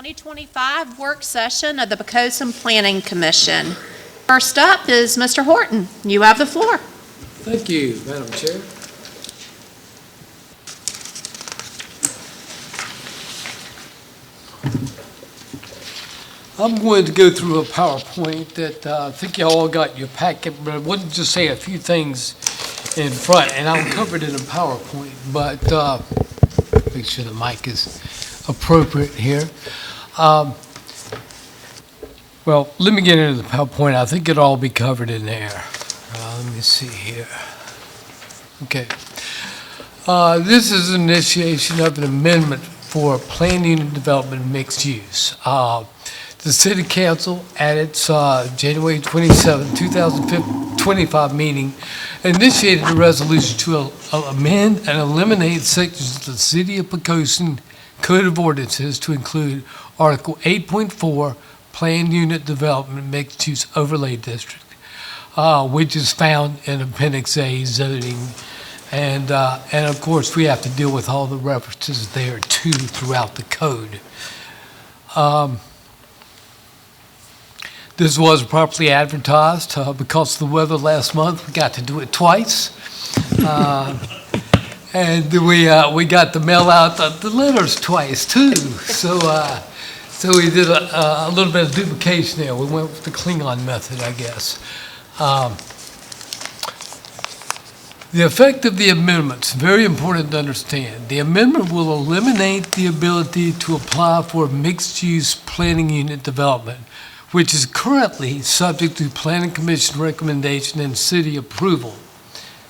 2025 work session of the Poquoson Planning Commission. First up is Mr. Horton. You have the floor. Thank you, Madam Chair. I'm going to go through a PowerPoint that I think you all got in your packet, but I wanted to just say a few things in front, and I'll cover it in a PowerPoint, but make sure the mic is appropriate here. Well, let me get into the PowerPoint. I think it'll all be covered in there. Let me see here. Okay. This is an initiation of an amendment for planned unit development mixed use. The City Council at its January 27, 2025 meeting initiated a resolution to amend and eliminate sections of the City of Poquoson Code of Ordinances to include Article 8.4 Planned Unit Development Mixed Use Overlay District, which is found in Appendix A zoning. And of course, we have to deal with all the references there too throughout the code. This was properly advertised because of the weather last month. We got to do it twice. And we got to mail out the letters twice too. So we did a little bit of duplication there. We went with the Klingon method, I guess. The effect of the amendments, very important to understand. The amendment will eliminate the ability to apply for mixed-use planning unit development, which is currently subject to Planning Commission recommendation and city approval.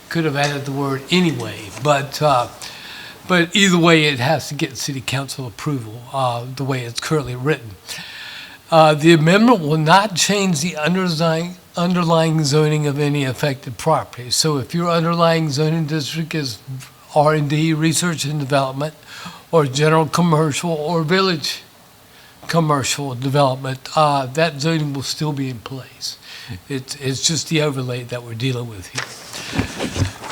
Could have added the word anyway, but either way, it has to get City Council approval, the way it's currently written. The amendment will not change the underlying zoning of any affected property. So if your underlying zoning district is R&D, research and development, or general commercial or village commercial development, that zoning will still be in place. It's just the overlay that we're dealing with here.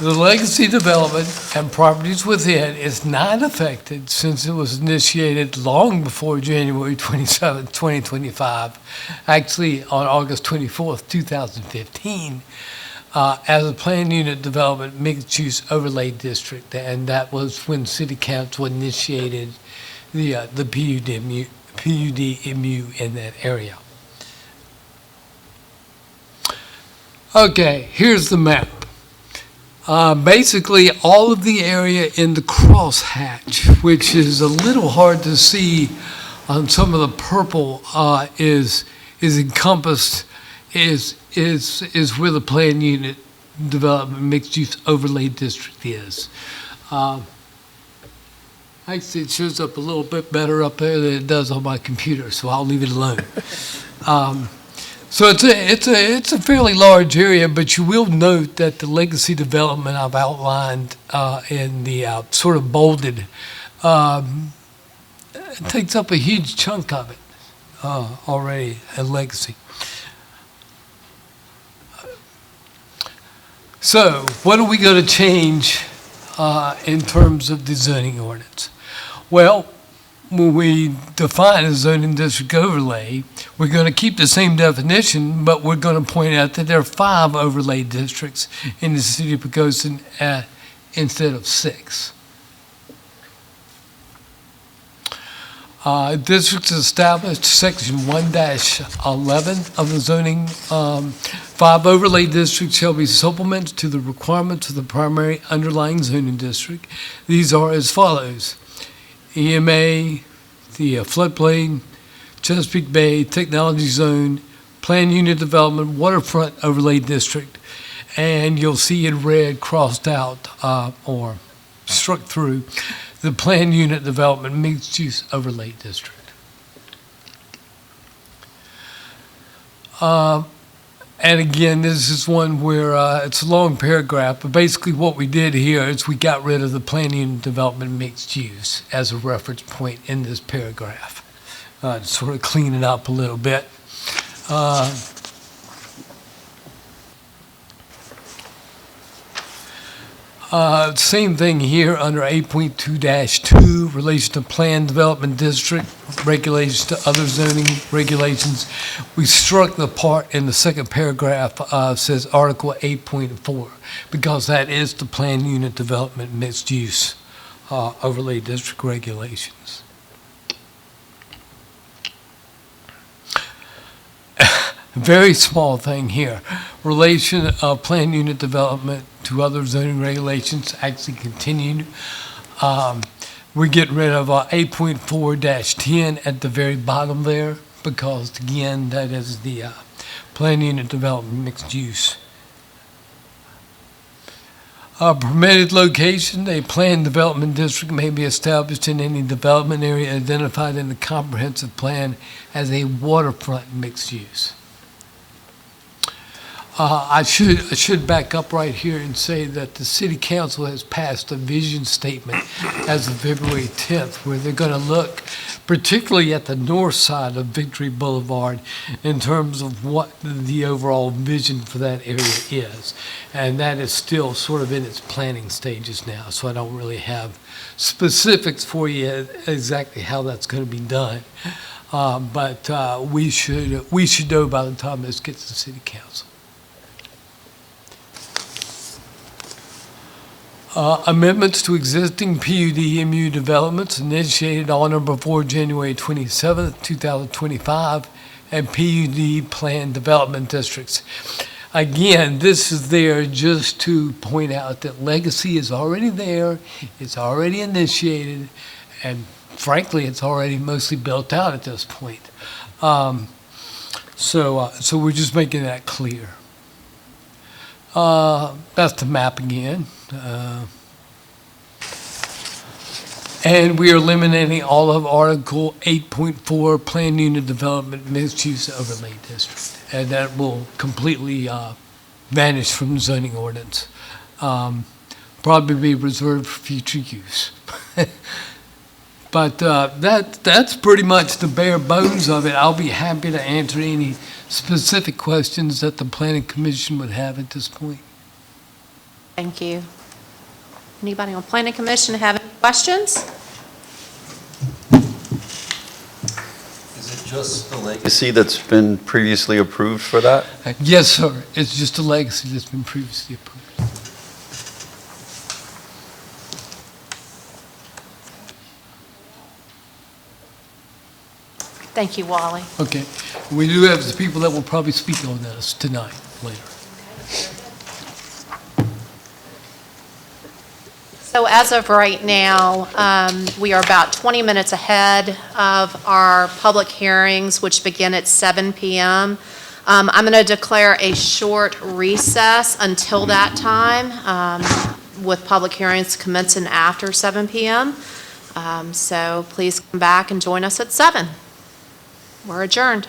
The legacy development and properties within is not affected since it was initiated long before January 27, 2025, actually on August 24th, 2015, as a planned unit development mixed-use overlay district, and that was when City Council initiated the PUDMU in that area. Okay, here's the map. Basically, all of the area in the crosshatch, which is a little hard to see on some of the purple, is encompassed, is where the planned unit development mixed-use overlay district is. Actually, it shows up a little bit better up there than it does on my computer, so I'll leave it alone. So it's a fairly large area, but you will note that the legacy development I've outlined in the sort of bolded it takes up a huge chunk of it already, a legacy. So what are we going to change in terms of the zoning ordinance? Well, when we define a zoning district overlay, we're going to keep the same definition, but we're going to point out that there are 5 overlay districts in the city of Poquoson instead of 6. Districts established section 1-11 of the zoning. 5 overlay districts shall be supplements to the requirements of the primary underlying zoning district. These are as follows: EMA, the floodplain, Chesapeake Bay, Technology Zone, Planned Unit Development, Waterfront Overlay District, and you'll see in red crossed out or struck through the Planned Unit Development Mixed Use Overlay District. And again, this is one where it's a long paragraph, but basically what we did here is we got rid of the Planned Unit Development Mixed Use as a reference point in this paragraph to sort of clean it up a little bit. Same thing here under 8.2-2, relation to plan development district, regulations to other zoning regulations. We struck the part in the second paragraph, says Article 8.4, because that is the plan unit development mixed use overlay district regulations. Very small thing here. Relation of plan unit development to other zoning regulations actually continued. We're getting rid of 8.4-10 at the very bottom there because, again, that is the plan unit development mixed use. Permitted location, a planned development district may be established in any development area identified in the comprehensive plan as a waterfront mixed use. I should back up right here and say that the City Council has passed a vision statement as of February 10th, where they're going to look particularly at the north side of Victory Boulevard in terms of what the overall vision for that area is. And that is still sort of in its planning stages now, so I don't really have specifics for you exactly how that's going to be done. But we should know by the time this gets to City Council. Amendments to existing PUD-MU developments initiated on or before January 27th, 2025, and PUD planned development districts. Again, this is there just to point out that legacy is already there, it's already initiated, and frankly, it's already mostly built out at this point. So we're just making that clear. That's the map again. And we are eliminating all of Article 8.4 Plan Unit Development Mixed Use Overlay District. And that will completely vanish from the zoning ordinance. Probably be reserved for future use. But that's pretty much the bare bones of it. I'll be happy to answer any specific questions that the Planning Commission would have at this point. Thank you. Anybody on Planning Commission have any questions? Is it just the legacy that's been previously approved for that? Yes, sir. It's just a legacy that's been previously approved. Thank you, Wally. Okay. We do have the people that will probably speak on this tonight, later. So as of right now, we are about 20 minutes ahead of our public hearings, which begin at 7 p.m. I'm going to declare a short recess until that time, with public hearings commencing after 7 p.m. So please come back and join us at 7. We're adjourned.